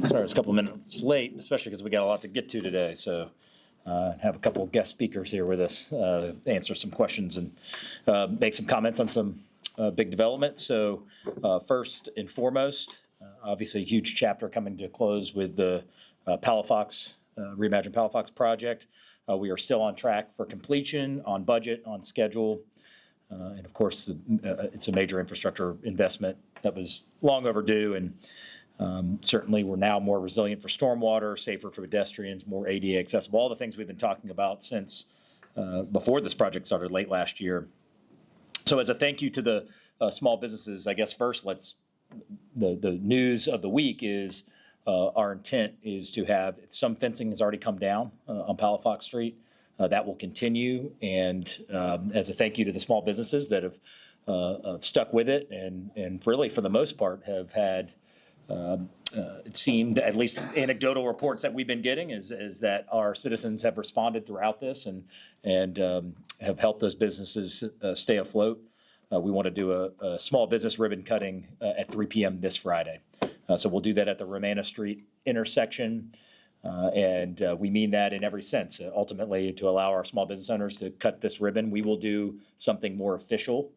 Sorry, it's a couple of minutes late, especially because we got a lot to get to today. So have a couple of guest speakers here with us to answer some questions and make some comments on some big developments. So first and foremost, obviously a huge chapter coming to close with the Palafox, Reimagine Palafox Project. We are still on track for completion, on budget, on schedule. And of course, it's a major infrastructure investment that was long overdue, and certainly we're now more resilient for stormwater, safer for pedestrians, more ADA accessible, all the things we've been talking about since before this project started late last year. So as a thank you to the small businesses, I guess first the news of the week is our intent is to have some fencing has already come down on Palafox Street. That will continue, and as a thank you to the small businesses that have stuck with it and really for the most part have had it seemed, at least anecdotal reports that we've been getting, is that our citizens have responded throughout this and have helped those businesses stay afloat. We want to do a small business ribbon cutting at 3 p.m. this Friday. So we'll do that at the Romana Street intersection. And we mean that in every sense. Ultimately, to allow our small business owners to cut this ribbon, we will do something more official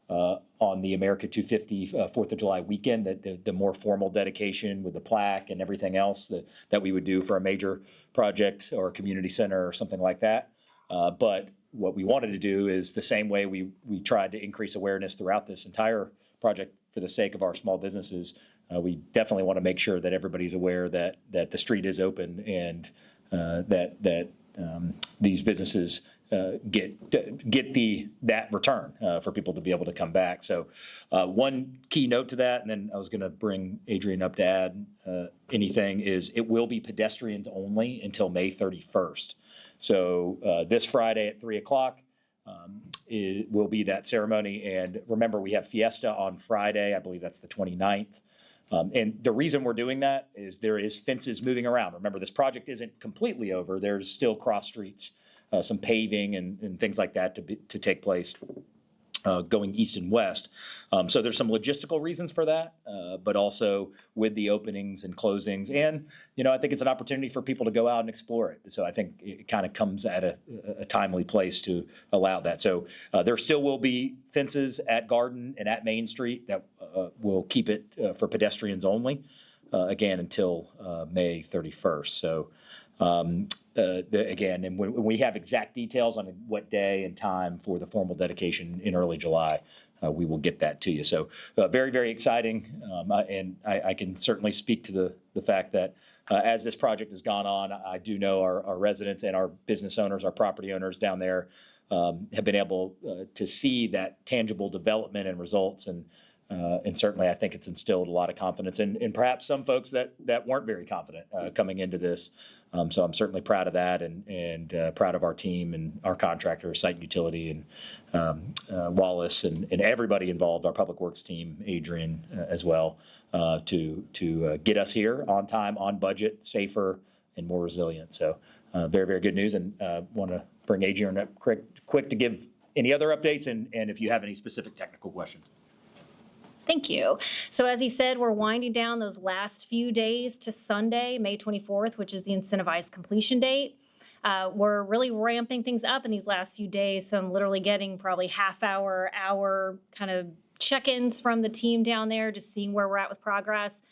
on the America 250 4th of July weekend, the more formal dedication with the plaque and everything else that we would do for a major project or a community center or something like that. But what we wanted to do is the same way we tried to increase awareness throughout this entire project for the sake of our small businesses. We definitely want to make sure that everybody's aware that the street is open and that these businesses get that return for people to be able to come back. So one key note to that, and then I was going to bring Adrian up to add anything, is it will be pedestrians only until May 31st. So this Friday at 3 o'clock it will be that ceremony. And remember, we have Fiesta on Friday. I believe that's the 29th. And the reason we're doing that is there is fences moving around. Remember, this project isn't completely over. There's still cross streets, some paving and things like that to take place going east and west. So there's some logistical reasons for that, but also with the openings and closings. And, I think it's an opportunity for people to go out and explore it. So I think it kind of comes at a timely place to allow that. So there still will be fences at Garden and at Main Street that will keep it for pedestrians only, again, until May 31st. So again, and when we have exact details on what day and time for the formal dedication in early July, we will get that to you. So very, very exciting. And I can certainly speak to the fact that as this project has gone on, I do know our residents and our business owners, our property owners down there have been able to see that tangible development and results. And certainly I think it's instilled a lot of confidence in perhaps some folks that weren't very confident coming into this. So I'm certainly proud of that and proud of our team and our contractor, Site Utility, and Wallace and everybody involved, our Public Works team, Adrian as well, to get us here on time, on budget, safer, and more resilient. So very, very good news. And want to bring Adrian up quick to give any other updates and if you have any specific technical questions. Thank you. So as he said, we're winding down those last few days to Sunday, May 24th, which is the incentivized completion date. We're really ramping things up in these last few days. So I'm literally getting probably hour kind of check-ins from the team down there, just seeing where we're at with progress.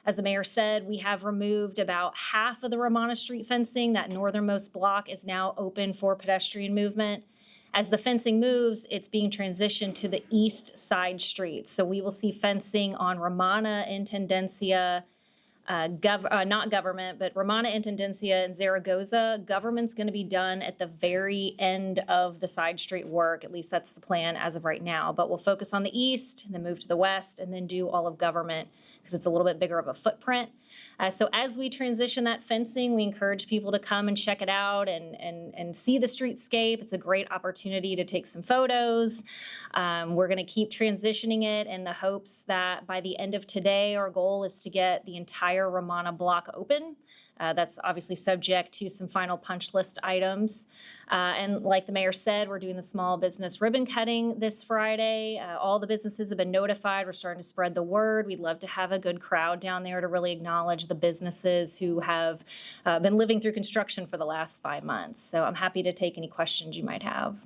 As the mayor said, we have removed about half of the Romana Street fencing. That northernmost block is now open for pedestrian movement. As the fencing moves, it's being transitioned to the east side streets. So we will see fencing on Romana, Intendencia, not government, but Romana, Intendencia, and Zaragoza. Government's going to be done at the very end of the side street work. At least that's the plan as of right now. But we'll focus on the east, and then move to the west, and then do all of government because it's a little bit bigger of a footprint. So as we transition that fencing, we encourage people to come and check it out and see the streetscape. It's a great opportunity to take some photos. We're going to keep transitioning it in the hopes that by the end of today, our goal is to get the entire entire Romana block open. That's obviously subject to some final punch list items. And like the mayor said, we're doing the small business ribbon cutting this Friday. All the businesses have been notified. We're starting to spread the word. We'd love to have a good crowd down there to really acknowledge the businesses who have been living through construction for the last 5 months. So I'm happy to take any questions you might have.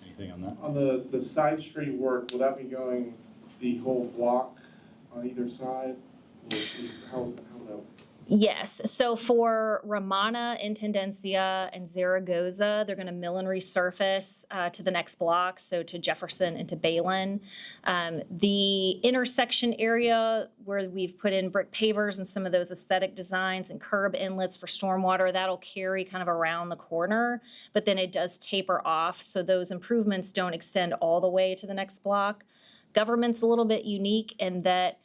Anything on that? On the side street work, will that be going the whole block on either side? Or how will that? Yes, so for Romana, Intendencia, and Zaragoza, they're gonna mill and resurface to the next block, so to Jefferson and to Balin. The intersection area where we've put in brick pavers and some of those aesthetic designs and curb inlets for stormwater, that'll carry kind of around the corner, but then it does taper off, so those improvements don't extend all the way to the next block. Government's a little bit unique in that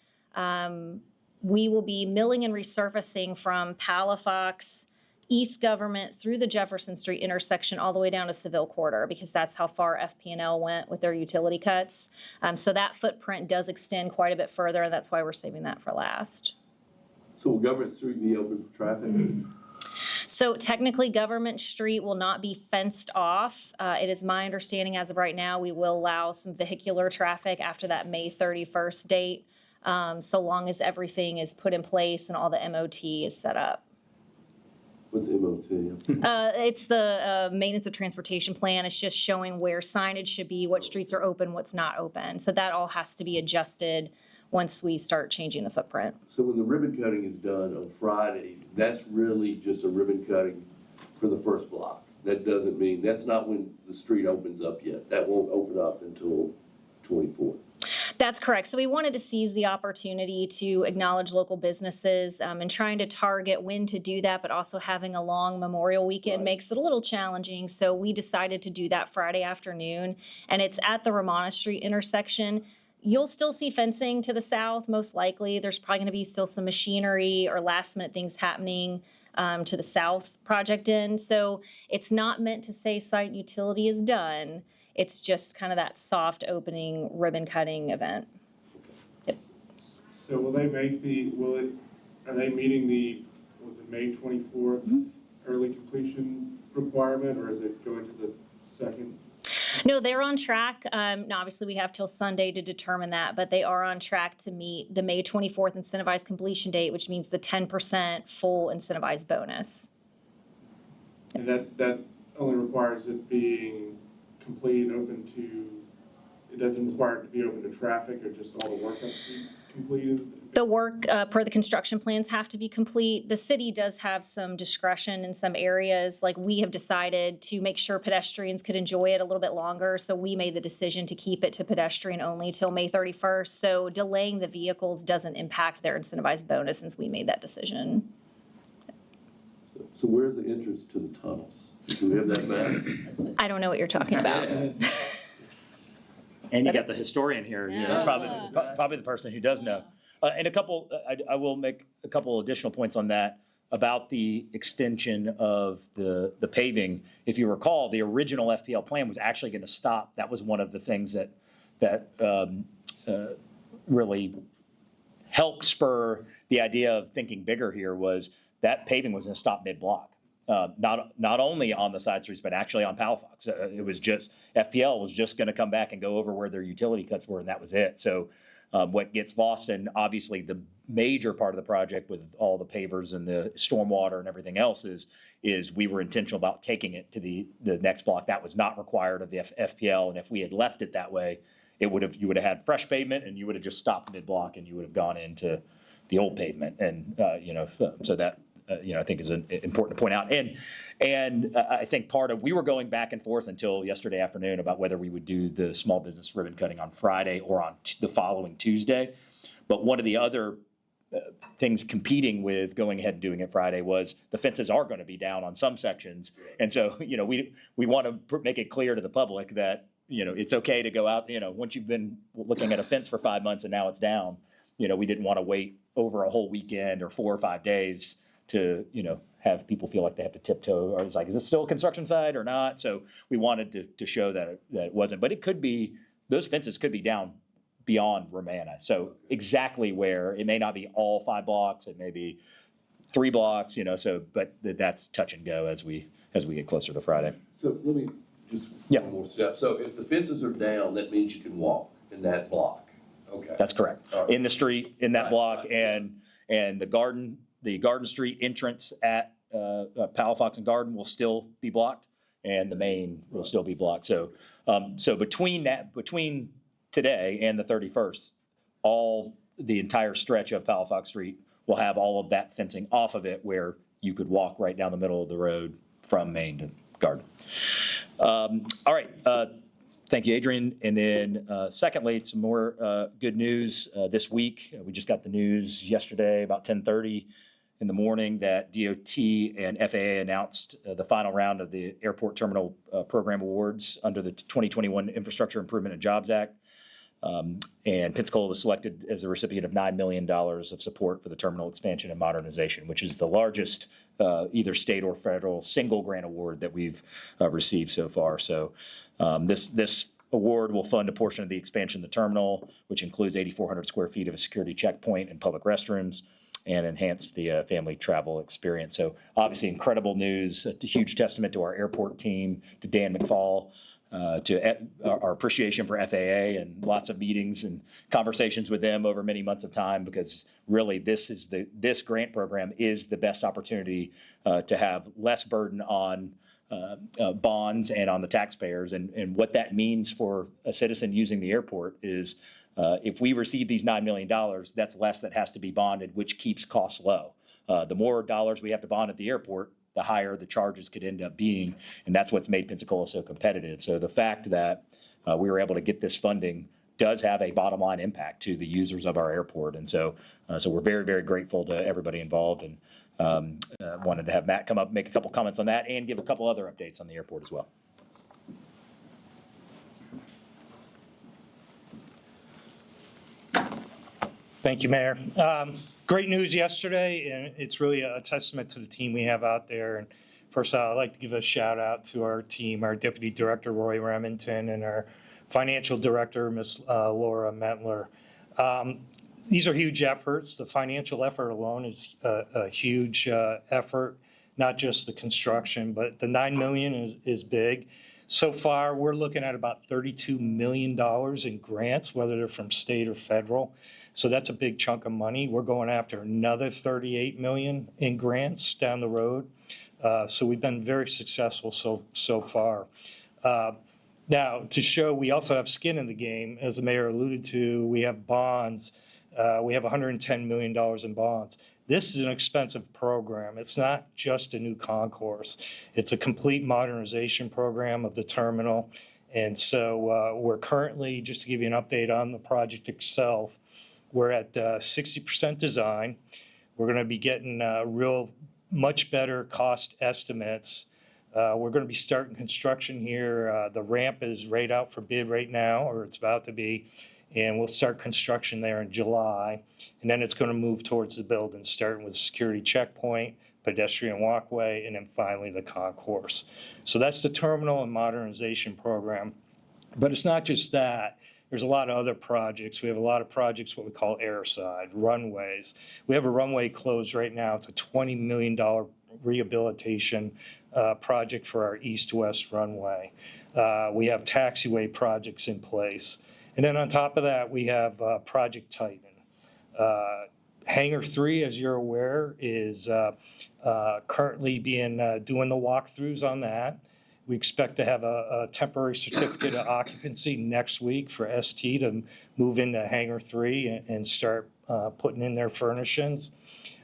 we will be milling and resurfacing from Palafox, East Government, through the Jefferson Street intersection all the way down to Seville Quarter, because that's how far FP&L went with their utility cuts. So that footprint does extend quite a bit further, and that's why we're saving that for last. So will Government Street be open for traffic? So technically, Government Street will not be fenced off. It is my understanding as of right now, we will allow some vehicular traffic after that May 31st date. So long as everything is put in place and all the MOT is set up. What's MOT? It's the maintenance of transportation plan. It's just showing where signage should be, what streets are open, what's not open. So that all has to be adjusted once we start changing the footprint. So when the ribbon cutting is done on Friday, that's really just a ribbon cutting for the first block. That doesn't mean, that's not when the street opens up yet. That won't open up until 24th. That's correct. So we wanted to seize the opportunity to acknowledge local businesses and trying to target when to do that, but also having a long Memorial Weekend makes it a little challenging. So we decided to do that Friday afternoon, and it's at the Romana Street intersection. You'll still see fencing to the south, most likely. There's probably going to be still some machinery or last minute things happening to the south project end. So it's not meant to say site utility is done. It's just kind of that soft opening ribbon cutting event. Yep. So will they make are they meeting the, was it May 24th early completion requirement, or is it going to the second? No, they're on track. Now, obviously, we have till Sunday to determine that, but they are on track to meet the May 24th incentivized completion date, which means the 10% full incentivized bonus. And that only requires it being complete and open to, it doesn't require it to be open to traffic, or just all the work has to be completed? The work per the construction plans have to be complete. The city does have some discretion in some areas. Like, we have decided to make sure pedestrians could enjoy it a little bit longer. So we made the decision to keep it to pedestrian only till May 31st. So delaying the vehicles doesn't impact their incentivized bonus since we made that decision. So where's the entrance to the tunnels? Do we have that map? I don't know what you're talking about. And you got the historian here. Yeah, that's probably the person who does know. And I will make a couple additional points on that about the extension of the paving. If you recall, the original FPL plan was actually going to stop. That was one of the things that really helped spur the idea of thinking bigger here, was that paving was going to stop mid-block. Not only on the side streets, but actually on Palafox. It was just, FPL was just going to come back and go over where their utility cuts were, and that was it. So what gets lost, and obviously the major part of the project with all the pavers and the stormwater and everything else is we were intentional about taking it to the next block. That was not required of the FPL, and if we had left it that way, you would have had fresh pavement, and you would have just stopped mid-block, and you would have gone into the old pavement. And so that I think is important to point out. And I think we were going back and forth until yesterday afternoon about whether we would do the small business ribbon cutting on Friday or on the following Tuesday. But one of the other things competing with going ahead and doing it Friday was the fences are going to be down on some sections. And so, we want to make it clear to the public that, it's okay to go out, once you've been looking at a fence for 5 months and now it's down, we didn't want to wait over a whole weekend or 4 or 5 days to, have people feel like they have to tiptoe, or it's like, is this still a construction site or not? So we wanted to show that it wasn't, but it could be, those fences could be down beyond Romana. So exactly where, it may not be all 5 blocks, it may be 3 blocks, but that's touch and go as we get closer to Friday. So let me just Yeah. one more step. So if the fences are down, that means you can walk in that block. Okay. That's correct. All right. In the street, in that Right, block, right. and the Garden Street entrance at Palafox and Garden will still be blocked, and the main will still be blocked. So between today and the 31st, the entire stretch of Palafox Street will have all of that fencing off of it, where you could walk right down the middle of the road from Main to Garden. All right. Thank you, Adrian. And then secondly, some more good news this week. We just got the news yesterday about 10:30 in the morning that DOT and FAA announced the final round of the Airport Terminal Program Awards under the 2021 Infrastructure Improvement and Jobs Act. And Pensacola was selected as the recipient of $9 million of support for the terminal expansion and modernization, which is the largest either state or federal single grant award that we've received so far. So this award will fund a portion of the expansion of the terminal, which includes 8,400 square feet of a security checkpoint and public restrooms, and enhance the family travel experience. So obviously incredible news, a huge testament to our airport team, to Dan McFall, to our appreciation for FAA, and lots of meetings and conversations with them over many months of time, because really this grant program is the best opportunity to have less burden on bonds and on the taxpayers. And what that means for a citizen using the airport is if we receive these $9 million, that's less that has to be bonded, which keeps costs low. The more dollars we have to bond at the airport, the higher the charges could end up being, and that's what's made Pensacola so competitive. So the fact that we were able to get this funding does have a bottom line impact to the users of our airport, and so we're very, very grateful to everybody involved, and wanted to have Matt come up, make a couple comments on that, and give a couple other updates on the airport as well. Thank you, Mayor. Great news yesterday, and it's really a testament to the team we have out there. And first, I'd like to give a shout out to our team, our Deputy Director, Roy Remington, and our Financial Director, Ms. Laura Mentler. These are huge efforts. The financial effort alone is a huge effort, not just the construction, but the $9 million is big. So far, we're looking at about $32 million in grants, whether they're from state or federal. So that's a big chunk of money. We're going after another $38 million in grants down the road. So we've been very successful so far. Now, to show we also have skin in the game, as the mayor alluded to, we have bonds. We have $110 million in bonds. This is an expensive program. It's not just a new concourse. It's a complete modernization program of the terminal. And so we're currently, just to give you an update on the project itself, we're at 60% design. We're going to be getting much better cost estimates. We're going to be starting construction here. The ramp is right out for bid right now, or it's about to be, and we'll start construction there in July. And then it's going to move towards the building, starting with security checkpoint, pedestrian walkway, and then finally the concourse. So that's the terminal and modernization program. But it's not just that. There's a lot of other projects. We have a lot of projects, what we call airside, runways. We have a runway closed right now. It's a $20 million rehabilitation project for our east-west runway. We have taxiway projects in place. And then on top of that, we have Project Titan. Hangar 3, as you're aware, is currently doing the walkthroughs on that. We expect to have a temporary certificate of occupancy next week for ST to move into Hangar 3 and start putting in their furnishings.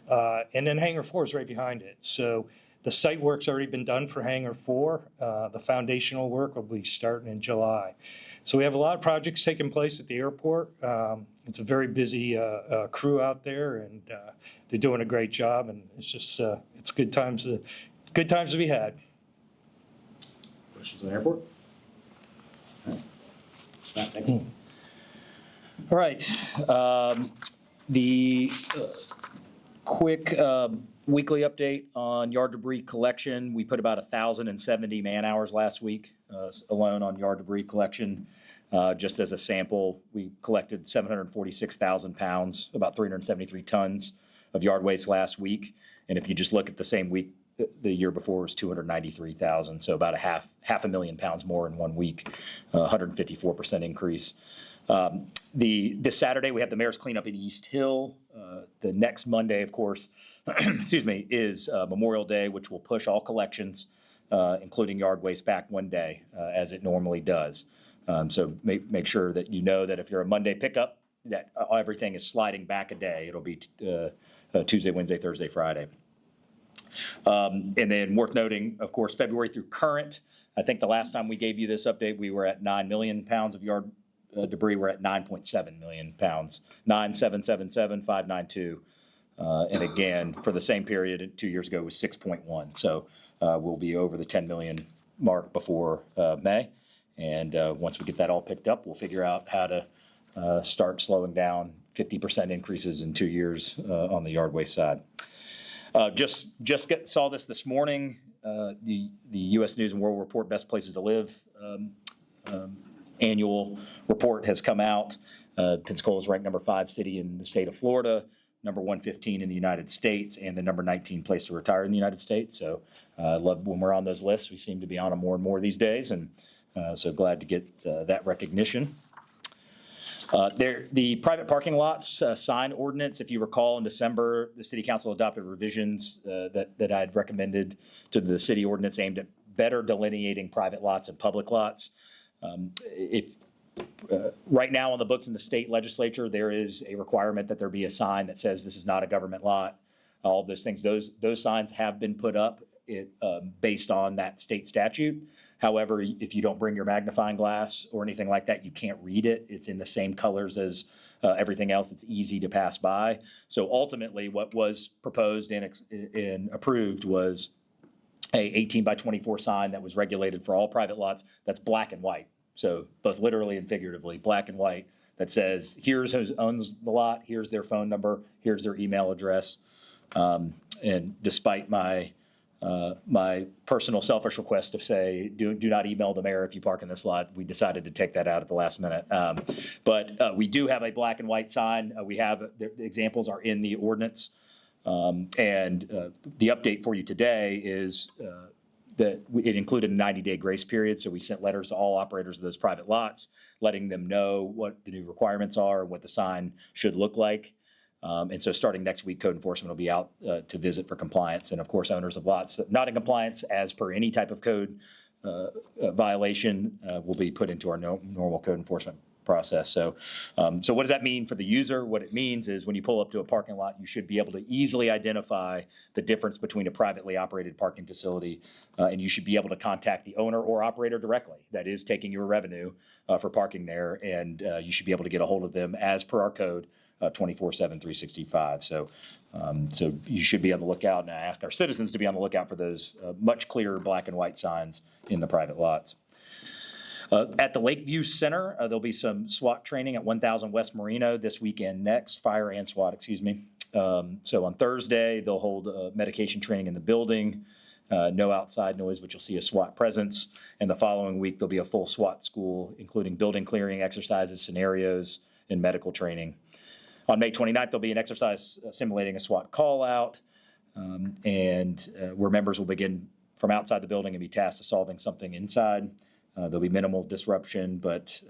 And then Hangar 4 is right behind it. So the site work's already been done for Hangar 4. The foundational work will be starting in July. So we have a lot of projects taking place at the airport. It's a very busy crew out there, and they're doing a great job. And it's just it's good times to be had. Questions on the airport? Thank you. All right. The quick weekly update on yard debris collection. We put about 1,070 man hours last week alone on yard debris collection. Just as a sample, we collected 746,000 pounds, about 373 tons of yard waste last week. And if you just look at the same week, the year before was 293,000, so about half a million pounds more in 1 week, 154% increase. This Saturday, we have the Mayor's Cleanup in East Hill. The next Monday, of course, excuse me, is Memorial Day, which will push all collections, including yard waste, back 1 day, as it normally does. So make sure that you know that if you're a Monday pickup, that everything is sliding back a day. It'll be Tuesday, Wednesday, Thursday, Friday. And then worth noting, of course, February through current, I think the last time we gave you this update, we were at 9 million pounds of yard debris. We're at 9.7 million pounds, 9,777,592. And again, for the same period 2 years ago was 6.1. So we'll be over the 10 million mark before May. And once we get that all picked up, we'll figure out how to start slowing down 50% increases in 2 years on the yard waste side. Saw this morning. The U.S. News and World Report Best Places to Live annual report has come out. Pensacola is ranked number 5 city in the state of Florida, number 115 in the United States, and the number 19 place to retire in the United States. So I love when we're on those lists. We seem to be on them more and more these days, and so glad to get that recognition. The private parking lots sign ordinance, if you recall, in December, the City Council adopted revisions that I had recommended to the city ordinance aimed at better delineating private lots and public lots. Right now on the books in the state legislature, there is a requirement that there be a sign that says this is not a government lot. All of those things, those signs have been put up based on that state statute. However, if you don't bring your magnifying glass or anything like that, you can't read it. It's in the same colors as everything else. It's easy to pass by. So ultimately, what was proposed and approved was a 18 by 24 sign that was regulated for all private lots that's black and white. So both literally and figuratively, black and white, that says, here's who owns the lot, here's their phone number, here's their email address. And despite my personal selfish request to say, do not email the mayor if you park in this lot, we decided to take that out at the last minute. But we do have a black and white sign. We have, the examples are in the ordinance. And the update for you today is that it included a 90-day grace period. So we sent letters to all operators of those private lots, letting them know what the new requirements are and what the sign should look like. And so starting next week, code enforcement will be out to visit for compliance. And of course, owners of lots not in compliance as per any type of code violation will be put into our normal code enforcement process. So what does that mean for the user? What it means is when you pull up to a parking lot, you should be able to easily identify the difference between a privately operated parking facility, and you should be able to contact the owner or operator directly that is taking your revenue for parking there, and you should be able to get a hold of them as per our code 24/7, 365. So you should be on the lookout, and I ask our citizens to be on the lookout for those much clearer black and white signs in the private lots. At the Lakeview Center, there'll be some SWAT training at 1000 West Marino this weekend next, fire and SWAT, excuse me. So on Thursday, they'll hold medication training in the building, no outside noise, but you'll see a SWAT presence. And the following week, there'll be a full SWAT school, including building clearing exercises, scenarios, and medical training. On May 29th, there'll be an exercise simulating a SWAT call out, and where members will begin from outside the building and be tasked to solving something inside. There'll be minimal disruption, but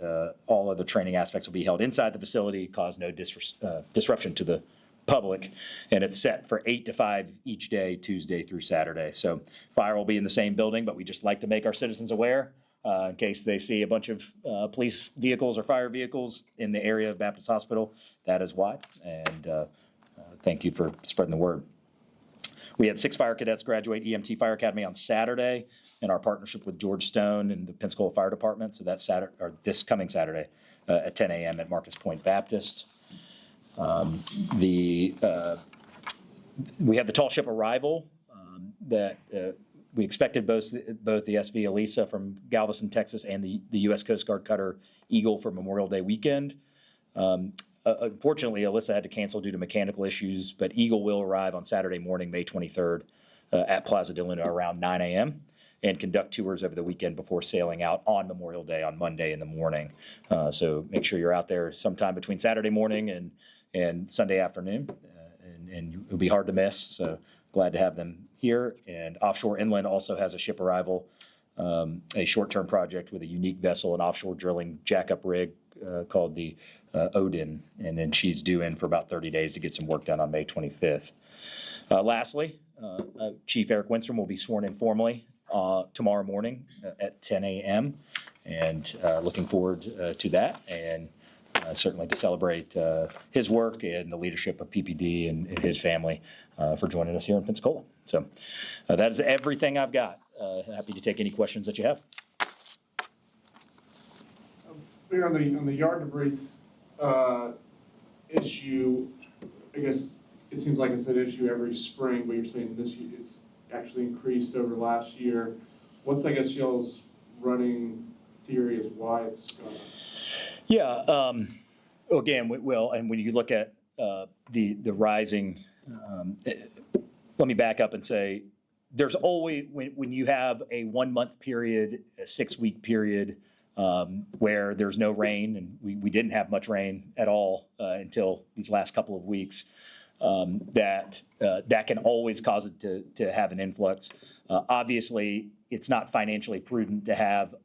all other training aspects will be held inside the facility, cause no disruption to the public, and it's set for 8 to 5 each day, Tuesday through Saturday. So fire will be in the same building, but we just like to make our citizens aware in case they see a bunch of police vehicles or fire vehicles in the area of Baptist Hospital. That is why, and thank you for spreading the word. We had 6 fire cadets graduate EMT Fire Academy on Saturday in our partnership with George Stone and the Pensacola Fire Department. So that's Saturday, or this coming Saturday at 10 a.m. at Marcus Point Baptist. We have the tall ship arrival that we expected both the SV Elisa from Galveston, Texas, and the U.S. Coast Guard cutter Eagle for Memorial Day weekend. Unfortunately, Alyssa had to cancel due to mechanical issues, but Eagle will arrive on Saturday morning, May 23rd, at Plaza de Luna around 9 a.m. and conduct tours over the weekend before sailing out on Memorial Day on Monday in the morning. So make sure you're out there sometime between Saturday morning and Sunday afternoon, and it'll be hard to miss. So glad to have them here. And Offshore Inland also has a ship arrival, a short-term project with a unique vessel, an offshore drilling jackup rig called the Odin, and then she's due in for about 30 days to get some work done on May 25th. Lastly, Chief Eric Winstrom will be sworn in formally tomorrow morning at 10 a.m. and looking forward to that, and certainly to celebrate his work and the leadership of PPD and his family for joining us here in Pensacola. So that is everything I've got. Happy to take any questions that you have. We're on the yard debris issue. I guess it seems like it's an issue every spring, but you're saying this year it's actually increased over last year. What's, I guess, y'all's running theory as why it's gone up? Yeah, again, and when you look at the rising, let me back up and say, there's always, when you have a 1 month period, a 6 week period, where there's no rain, and we didn't have much rain at all until these last couple of weeks, that can always cause it to have an influx. Obviously, it's not financially prudent to have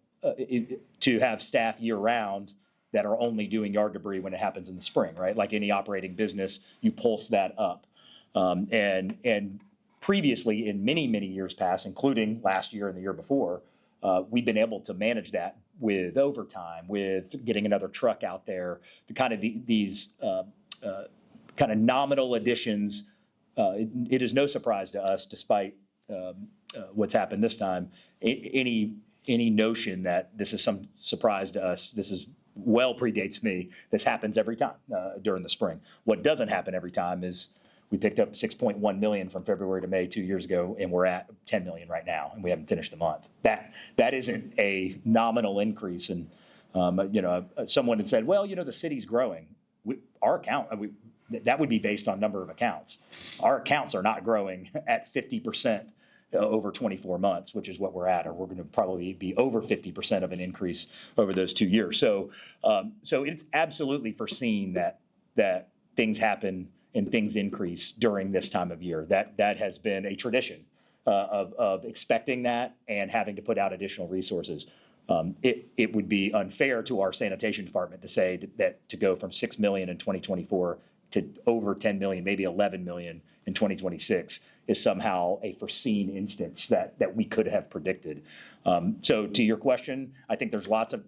staff year round that are only doing yard debris when it happens in the spring, right? Like any operating business, you pulse that up. And previously, in many, many years past, including last year and the year before, we've been able to manage that with overtime, with getting another truck out there, the kind of these kind of nominal additions. It is no surprise to us, despite what's happened this time, any notion that this is some surprise to us. This is well predates me. This happens every time during the spring. What doesn't happen every time is we picked up 6.1 million from February to May 2 years ago, and we're at 10 million right now, and we haven't finished the month. That isn't a nominal increase. And someone had said, well, the city's growing. Our account, that would be based on number of accounts. Our accounts are not growing at 50% over 24 months, which is what we're at, or we're going to probably be over 50% of an increase over those 2 years. So it's absolutely foreseen that things happen and things increase during this time of year. That has been a tradition of expecting that and having to put out additional resources. It would be unfair to our sanitation department to say that to go from 6 million in 2024 to over 10 million, maybe 11 million in 2026 is somehow a foreseen instance that we could have predicted. So to your question, I think there's lots of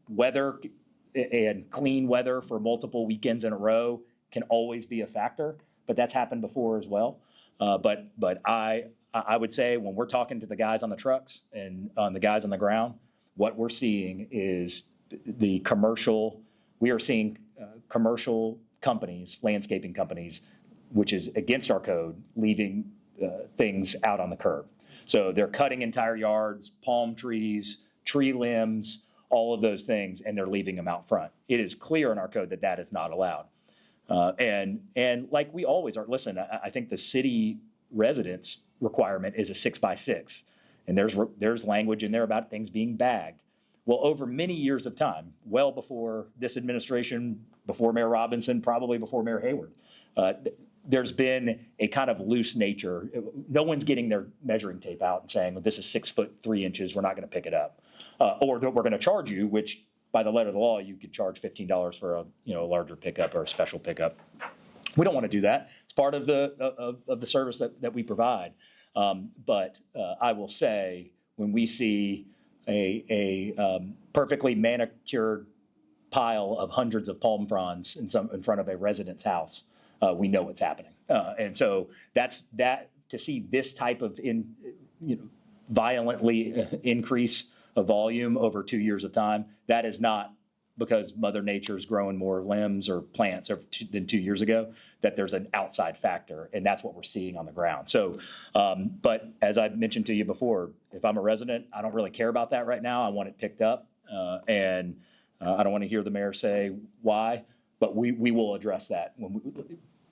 weather and clean weather for multiple weekends in a row can always be a factor, but that's happened before as well. But I would say when we're talking to the guys on the trucks and on the guys on the ground, what we're seeing is we are seeing commercial companies, landscaping companies, which is against our code, leaving things out on the curb. So they're cutting entire yards, palm trees, tree limbs, all of those things, and they're leaving them out front. It is clear in our code that is not allowed. And like we always are, listen, I think the city residence requirement is a 6x6, and there's language in there about things being bagged. Well, over many years of time, well before this administration, before Mayor Robinson, probably before Mayor Hayward, there's been a kind of loose nature. No one's getting their measuring tape out and saying, well, this is 6 foot 3 inches, we're not going to pick it up. Or that we're going to charge you, which by the letter of the law, you could charge $15 for a larger pickup or a special pickup. We don't want to do that. It's part of the service that we provide. But I will say, when we see a perfectly manicured pile of hundreds of palm fronds in front of a resident's house, we know what's happening. And so to see this type of violently increase of volume over 2 years of time, that is not because Mother Nature's growing more limbs or plants than 2 years ago, that there's an outside factor, and that's what we're seeing on the ground. So, but as I mentioned to you before, if I'm a resident, I don't really care about that right now. I want it picked up, and I don't want to hear the mayor say why, but we will address that.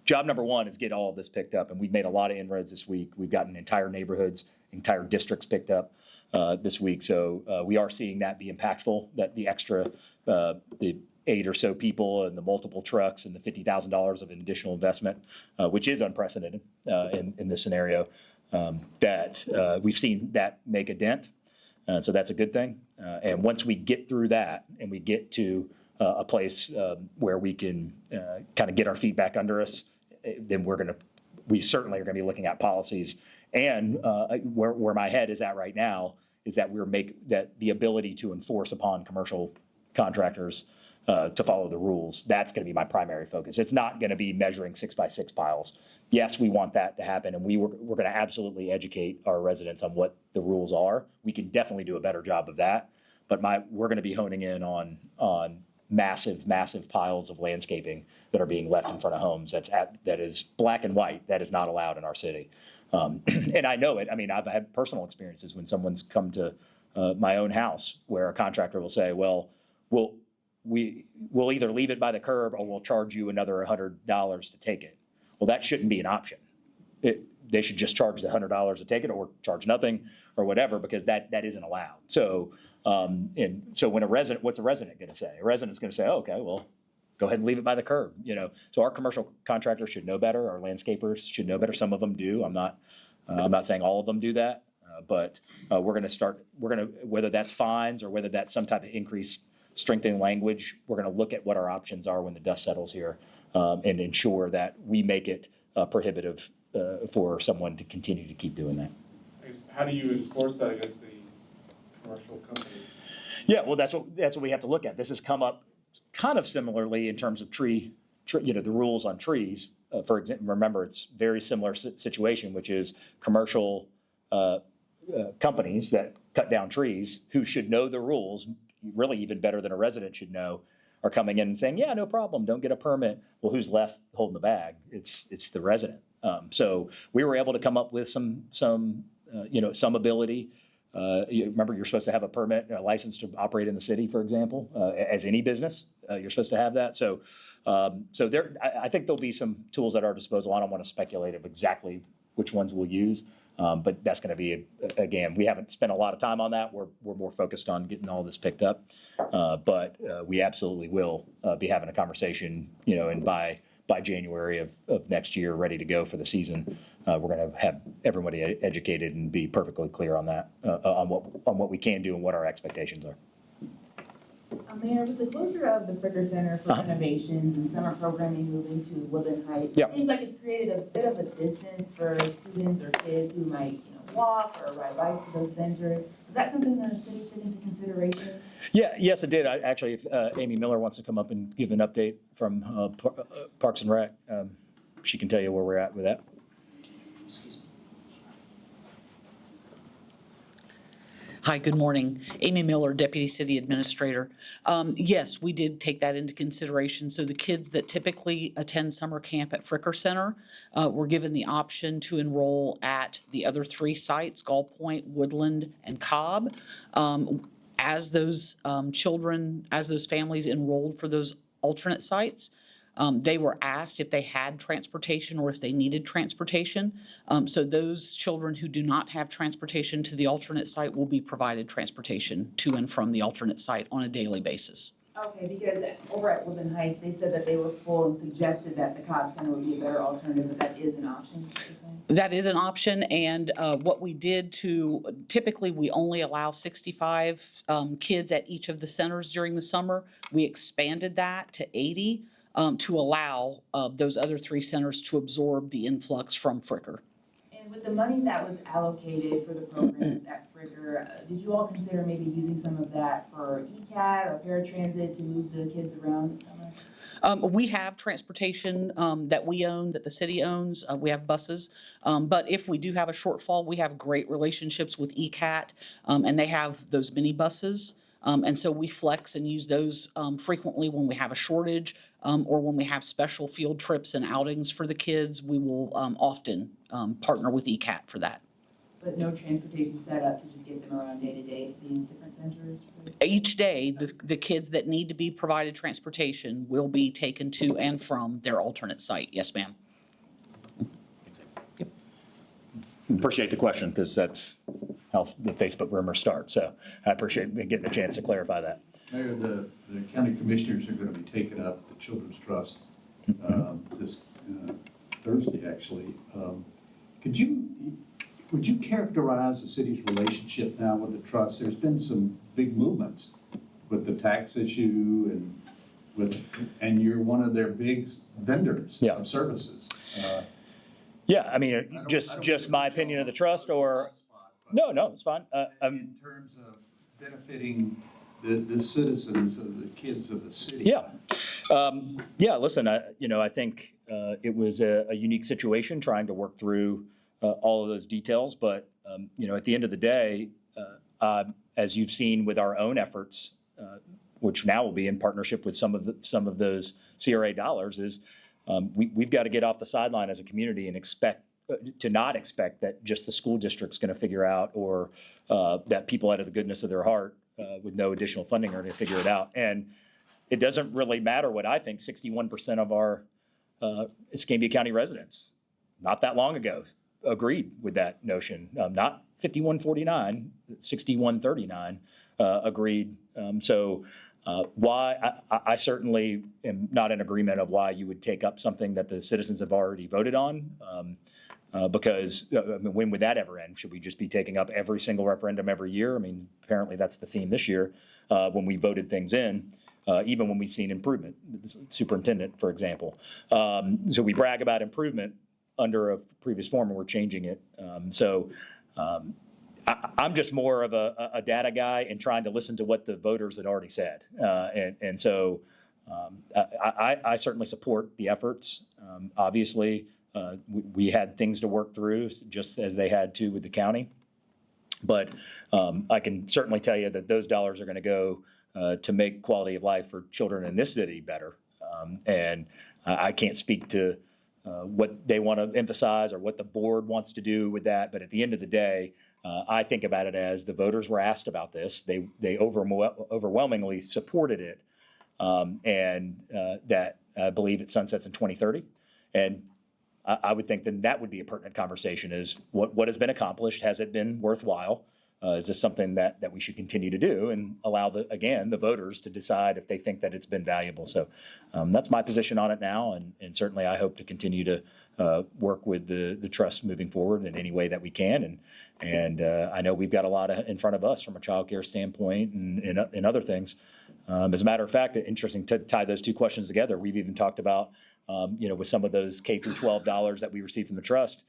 job number one is get all of this picked up, and we've made a lot of inroads this week. We've gotten entire neighborhoods, entire districts picked up this week. So we are seeing that be impactful, that the extra, the 8 or so people and the multiple trucks and the $50,000 of an additional investment, which is unprecedented in this scenario, that we've seen that make a dent. So that's a good thing. And once we get through that and we get to a place where we can kind of get our feet back under us, then we certainly are going to be looking at policies. And where my head is at right now is that that the ability to enforce upon commercial contractors to follow the rules. That's going to be my primary focus. It's not going to be measuring 6x6 piles. Yes, we want that to happen, and we're going to absolutely educate our residents on what the rules are. We can definitely do a better job of that, but we're going to be honing in on massive piles of landscaping that are being left in front of homes. That is black and white. That is not allowed in our city. And I know it. I mean, I've had personal experiences when someone's come to my own house where a contractor will say, well, we'll either leave it by the curb or we'll charge you another $100 to take it. Well, that shouldn't be an option. They should just charge the $100 to take it or charge nothing or whatever, because that isn't allowed. So, so when what's a resident going to say? A resident's going to say, oh, okay, well, go ahead and leave it by the curb. So our commercial contractors should know better. Our landscapers should know better. Some of them do. I'm not saying all of them do that, but we're going to whether that's fines or whether that's some type of increased strengthening language, we're going to look at what our options are when the dust settles here, and ensure that we make it prohibitive for someone to continue to keep doing that. I guess, how do you enforce that against the commercial companies? Yeah, well, that's what we have to look at. This has come up kind of similarly in terms of the rules on trees. For example, remember, it's very similar situation, which is commercial companies that cut down trees who should know the rules, really even better than a resident should know, are coming in and saying, yeah, no problem, don't get a permit. Well, who's left holding the bag? It's the resident. So we were able to come up with some ability. Remember, you're supposed to have a permit, a license to operate in the city, for example, as any business. You're supposed to have that. So I think there'll be some tools at our disposal. I don't want to speculate of exactly which ones we'll use. But that's going to be, again, we haven't spent a lot of time on that. We're more focused on getting all this picked up. But we absolutely will be having a conversation, and by January of next year, ready to go for the season. We're going to have everybody educated and be perfectly clear on that, on what we can do and what our expectations are. Mayor, with the closure of the Fricker Center for renovations and summer programming moving to Woodland Heights, it seems like it's created a bit of a distance for students or kids who might, walk or ride bikes to those centers. Is that something that the city took into consideration? Yes, it did. Actually, if Amy Miller wants to come up and give an update from Parks and Rec, she can tell you where we're at with that. Excuse me. Hi, good morning. Amy Miller, Deputy City Administrator. Yes, we did take that into consideration. So the kids that typically attend summer camp at Fricker Center were given the option to enroll at the other 3 sites, Gull Point, Woodland, and Cobb. As those families enrolled for those alternate sites, they were asked if they had transportation or if they needed transportation. So those children who do not have transportation to the alternate site will be provided transportation to and from the alternate site on a daily basis. Okay, because over at Woodland Heights, they said that they were full and suggested that the Cobb Center would be a better alternative, but that is an option, you're saying? That is an option, and what we did typically we only allow 65 kids at each of the centers during the summer. We expanded that to 80. To allow those other 3 centers to absorb the influx from Fricker. And with the money that was allocated for the programs at Fricker, did you all consider maybe using some of that for ECAT or paratransit to move the kids around this summer? We have transportation that we own, that the city owns. We have buses. But if we do have a shortfall, we have great relationships with ECAT, and they have those mini buses. And so we flex and use those frequently when we have a shortage or when we have special field trips and outings for the kids. We will often partner with ECAT for that. But no transportation set up to just get them around day to day to these different centers? Each day, the kids that need to be provided transportation will be taken to and from their alternate site. Yes, ma'am. Appreciate the question, because that's how the Facebook rumors start. So I appreciate getting a chance to clarify that. Mayor, the county commissioners are going to be taking up the Children's Trust this Thursday, actually. Would you characterize the city's relationship now with the trust? There's been some big movements with the tax issue and you're one of their big vendors Yeah. of services. Yeah, I mean, just my opinion of the trust, or, no, it's fine. In terms of benefiting the citizens of the kids of the city. Yeah. Yeah, listen, I think it was a unique situation trying to work through all of those details. But, at the end of the day, as you've seen with our own efforts, which now will be in partnership with some of those CRA dollars, is we've got to get off the sideline as a community and not expect that just the school district's going to figure out, or that people out of the goodness of their heart with no additional funding are going to figure it out. And it doesn't really matter what I think. 61% of our Escambia County residents, not that long ago, agreed with that notion. Not 51-49, 61-39 agreed. Why I certainly am not in agreement of why you would take up something that the citizens have already voted on. Because when would that ever end? Should we just be taking up every single referendum every year? I mean, apparently that's the theme this year when we voted things in, even when we've seen improvement. The superintendent, for example. So we brag about improvement under a previous form, and we're changing it. I'm just more of a data guy and trying to listen to what the voters had already said. I certainly support the efforts. Obviously, we had things to work through, just as they had to with the county. But I can certainly tell you that those dollars are going to go to make quality of life for children in this city better. And I can't speak to what they want to emphasize or what the board wants to do with that. But at the end of the day, I think about it as the voters were asked about this. They overwhelmingly supported it. That I believe it sunsets in 2030. And I would think then that would be a pertinent conversation, is what has been accomplished? Has it been worthwhile? Is this something that we should continue to do, and allow the voters to decide if they think that it's been valuable? So that's my position on it now. And certainly I hope to continue to work with the trust moving forward in any way that we can. And I know we've got a lot in front of us from a child care standpoint and other things. As a matter of fact, interesting to tie those two questions together. We've even talked about, with some of those K through 12 dollars that we receive from the trust,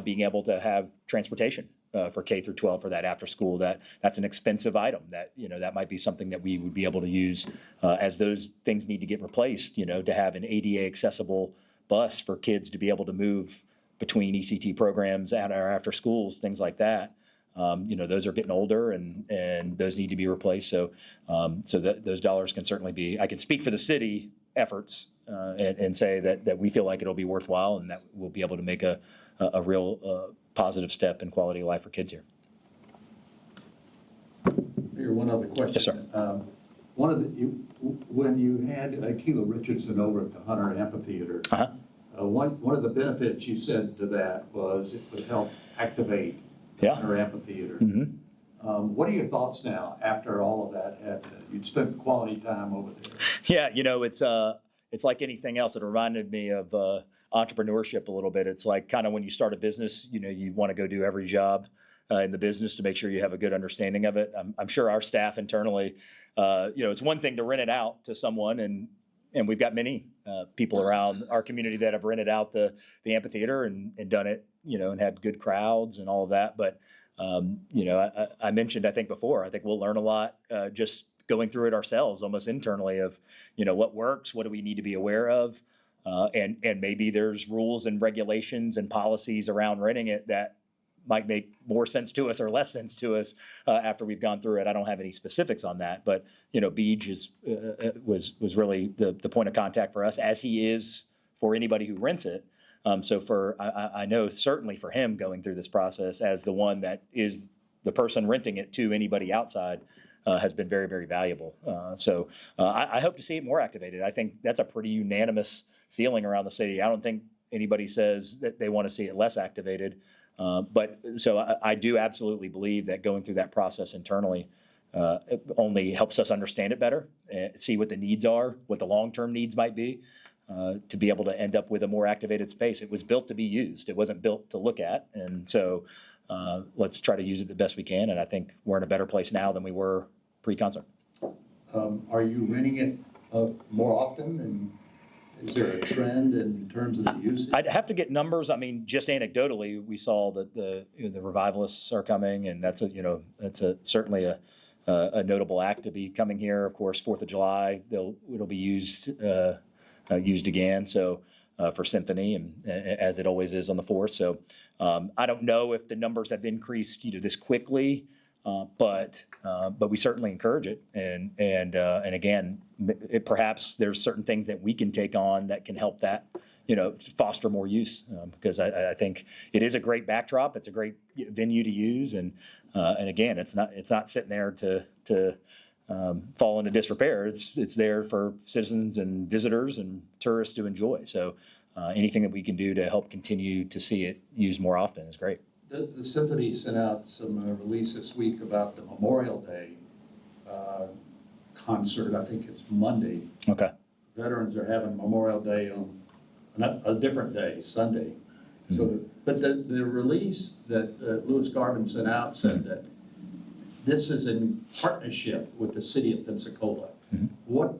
being able to have transportation for K through 12 for that after school. That's an expensive item that might be something that we would be able to use as those things need to get replaced, to have an ADA accessible bus for kids to be able to move between ECT programs at our after schools, things like that. Those are getting older and those need to be replaced. So that those dollars can certainly be, I can speak for the city efforts and say that we feel like it'll be worthwhile, and that we'll be able to make a real positive step in quality of life for kids here. Mayor, one other question. Yes, sir. When you had Keela Richardson over at the Hunter Amphitheater, one of the benefits you said to that was it would help activate Hunter Amphitheater. Mm-hmm. What are your thoughts now after all of that happened? You'd spent quality time over there. Yeah, it's like anything else. It reminded me of entrepreneurship a little bit. It's like kind of when you start a business, you want to go do every job in the business to make sure you have a good understanding of it. I'm sure our staff internally, it's one thing to rent it out to someone, and we've got many people around our community that have rented out the amphitheater and done it, and had good crowds and all of that. But, I mentioned, I think before, I think we'll learn a lot just going through it ourselves, almost internally, of, what works, what do we need to be aware of, and maybe there's rules and regulations and policies around renting it that might make more sense to us or less sense to us after we've gone through it. I don't have any specifics on that, but Beej was really the point of contact for us, as he is for anybody who rents it. So I know certainly for him going through this process as the one that is the person renting it to anybody outside has been very, very valuable. So I hope to see it more activated. I think that's a pretty unanimous feeling around the city. I don't think anybody says that they want to see it less activated. But so I do absolutely believe that going through that process internally it only helps us understand it better, see what the needs are, what the long-term needs might be, to be able to end up with a more activated space. It was built to be used. It wasn't built to look at. And so let's try to use it the best we can. And I think we're in a better place now than we were pre-concert. Are you renting it more often, and is there a trend in terms of the usage? I'd have to get numbers. I mean, just anecdotally, we saw that the revivalists are coming, and that's certainly a notable act to be coming here. Of course, 4th of July, it'll be used again. So for symphony, and as it always is on the 4th. So I don't know if the numbers have increased this quickly. But we certainly encourage it, and again, perhaps there's certain things that we can take on that can help that, foster more use, because I think it is a great backdrop. It's a great venue to use, and again, it's not sitting there to fall into disrepair. It's there for citizens and visitors and tourists to enjoy. So anything that we can do to help continue to see it used more often is great. The symphony sent out some release this week about the Memorial Day concert. I think it's Monday. Okay. Veterans are having Memorial Day on a different day, Sunday. Mm-hmm. So, but the release that Louis Garvin sent out said that this is in partnership with the City of Pensacola. Mm-hmm. What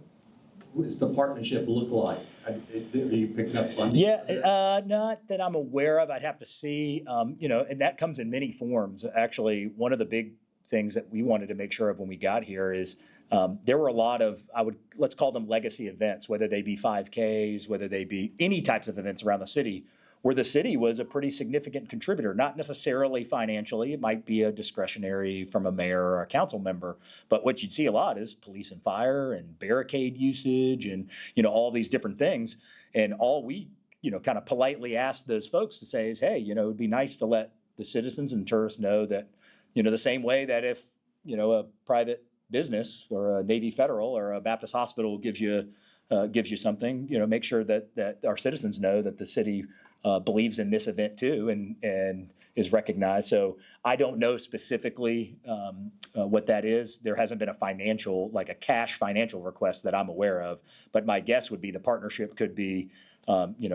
does the partnership look like? Are you picking up funding? Yeah, not that I'm aware of. I'd have to see, and that comes in many forms. Actually, one of the big things that we wanted to make sure of when we got here is there were a lot of, let's call them legacy events, whether they be 5Ks, whether they be any types of events around the city, where the city was a pretty significant contributor, not necessarily financially. It might be a discretionary from a mayor or a council member, but what you'd see a lot is police and fire and barricade usage and, all these different things. And all we, kind of politely asked those folks to say is, hey, it would be nice to let the citizens and tourists know that, the same way that if, a private business or a Navy Federal or a Baptist hospital gives you something, make sure that our citizens know that the city believes in this event too and is recognized. So I don't know specifically what that is. There hasn't been a cash financial request that I'm aware of, but my guess would be the partnership could be,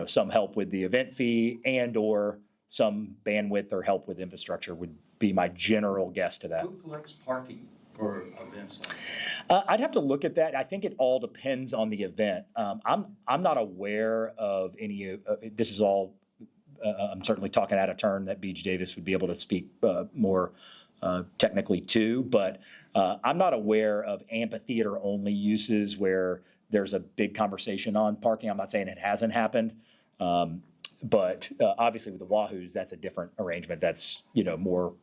some help with the event fee and or some bandwidth or help with infrastructure would be my general guess to that. Who collects parking for events like that? I'd have to look at that. I think it all depends on the event. I'm not aware of any. This is all. I'm certainly talking out of turn that Beach Davis would be able to speak more technically to, but I'm not aware of amphitheater only uses where there's a big conversation on parking. I'm not saying it hasn't happened, but obviously with the Wahoos, that's a different arrangement. That's more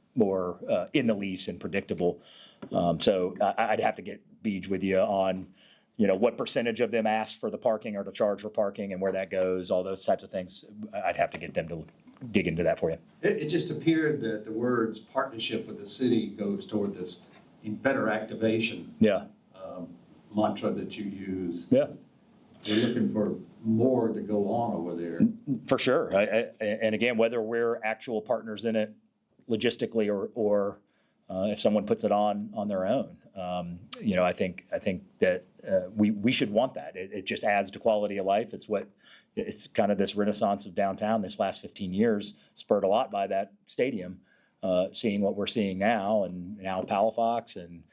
in the lease and predictable. So I'd have to get Beach with you on, what percentage of them ask for the parking or to charge for parking and where that goes, all those types of things. I'd have to get them to dig into that for you. It just appeared that the words partnership with the city goes toward this better activation mantra that you use. Yeah. We're looking for more to go on over there. For sure. And again, whether we're actual partners in it logistically or if someone puts it on their own, I think that we should want that. It just adds to quality of life. It's kind of this renaissance of downtown. This last 15 years spurred a lot by that stadium, seeing what we're seeing now, and now Palafox and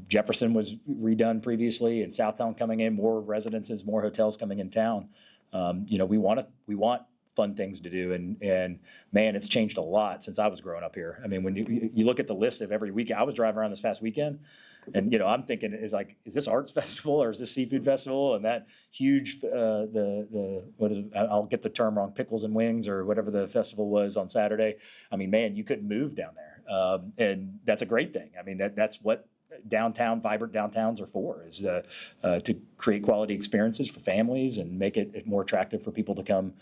Jefferson was redone previously, and Southtown coming in, more residences, more hotels coming in town. We want fun things to do, and man, it's changed a lot since I was growing up here. I mean, when you look at the list of every weekend, I was driving around this past weekend, and I'm thinking, is this arts festival or is this seafood festival? And that huge what is it? I'll get the term wrong, pickles and wings or whatever the festival was on Saturday. I mean, man, you couldn't move down there, and that's a great thing. I mean, that's what vibrant downtowns are for, is to create quality experiences for families and make it more attractive for people to come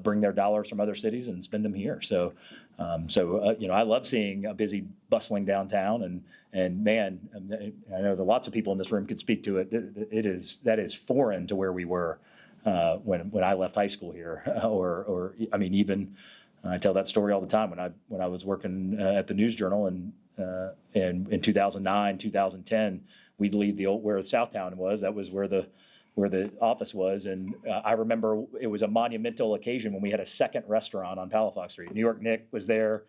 bring their dollars from other cities and spend them here. So I love seeing a busy, bustling downtown, and man, I know that lots of people in this room could speak to it. That is foreign to where we were when I left high school here, or I mean even I tell that story all the time. When I was working at the News Journal and in 2009, 2010, we'd leave the old where Southtown was. That was where the office was. And I remember it was a monumental occasion when we had a second restaurant on Palafox Street. New York Nick was there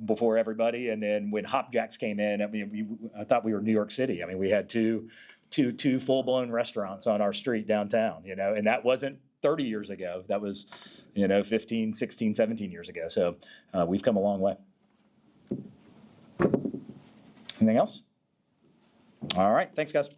before everybody. And then when Hop Jacks came in, I mean, I thought we were New York City. I mean, we had two full-blown restaurants on our street downtown, and that wasn't 30 years ago. That was, 15, 16, 17 years ago. So we've come a long way. Anything else? All right. Thanks, guys.